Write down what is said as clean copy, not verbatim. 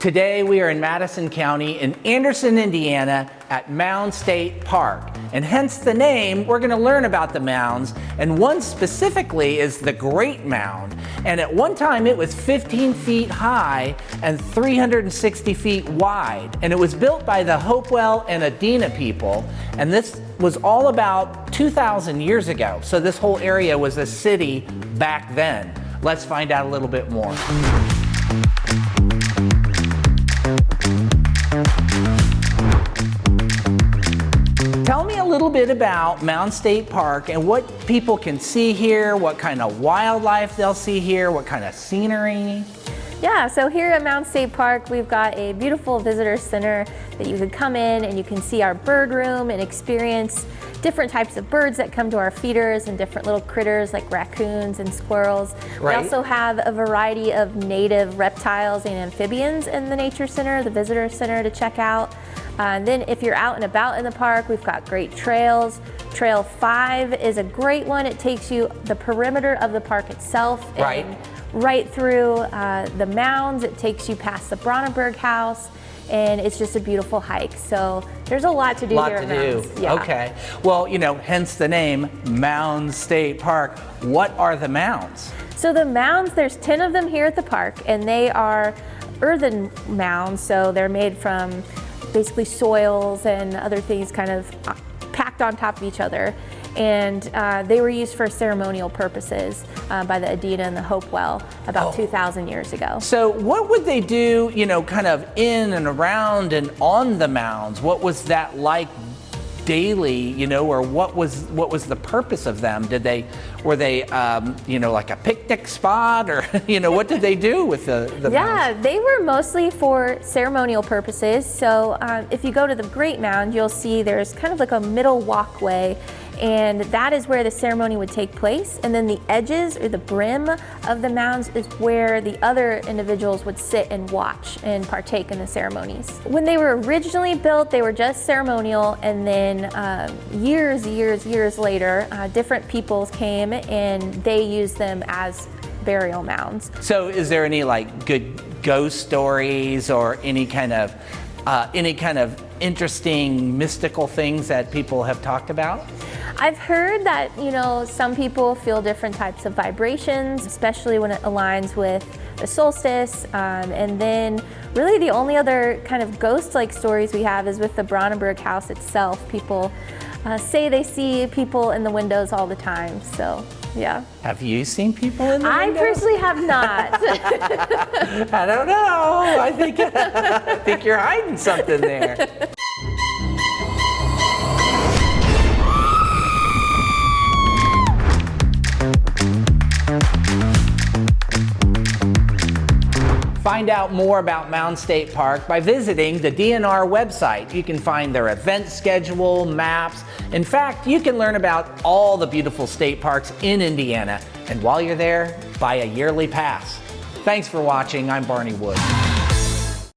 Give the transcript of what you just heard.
Today we are in Madison County in Anderson, Indiana at Mounds State Park. And hence the name, we're going to learn about the mounds. And one specifically is the Great Mound. And at one time it was 15 feet high and 360 feet wide. And it was built by the Hopewell and Adena people. And this was all about 2,000 years ago. So this whole area was a city back then. Let's find out a little bit more. Tell me a little bit about Mounds State Park and what people can see here, what kind of wildlife they'll see here, what kind of scenery. Yeah, so here at Mounds State Park, we've got a beautiful visitor center that you can come in and you can see our bird room and experience different types of birds that come to our feeders and different little critters like raccoons and squirrels. Right. We also have a variety of native reptiles and amphibians in the nature center, the visitor center, to check out. And then if you're out and about in the park, we've got great trails. Trail 5 is a great one. It takes you the perimeter of the park itself. Right. And right through the mounds. It takes you past the Bronnenberg House, and it's just a beautiful hike. So there's a lot to do here at Mounds. Yeah. Okay. Well, you know, hence the name Mounds State Park. What are the mounds? So the mounds, there's 10 of them here at the park, and they are earthen mounds. So they're made from basically soils and other things kind of packed on top of each other. And they were used for ceremonial purposes by the Adena and the Hopewell about 2,000 years ago. So what would they do, you know, kind of in and around and on the mounds? What was that like daily, you know, or what was the purpose of them? Were they, you know, like a picnic spot, or, you know, what did they do with the Yeah, mounds? they were mostly for ceremonial purposes. So if you go to the Great Mound, you'll see there's kind of like a middle walkway, and that is where the ceremony would take place. And then the edges or the brim of the mounds is where the other individuals would sit and watch and partake in the ceremonies. When they were originally built, they were just ceremonial, and then years later, different peoples came and they used them as burial mounds. So is there any like good ghost stories or any kind of interesting mystical things that people have talked about? I've heard that, you know, some people feel different types of vibrations, especially when it aligns with the solstice. And then really the only other kind of ghost-like stories we have is with the Bronnenberg House itself. People say they see people in the windows all the time, so yeah. Have you seen people in the windows? I personally have not. I don't know. I think you're hiding something there. Find out more about Mounds State Park by visiting the DNR website. You can find their event schedule, maps. In fact, you can learn about all the beautiful state parks in Indiana. And while you're there, buy a yearly pass. Thanks for watching. I'm Barney Wood.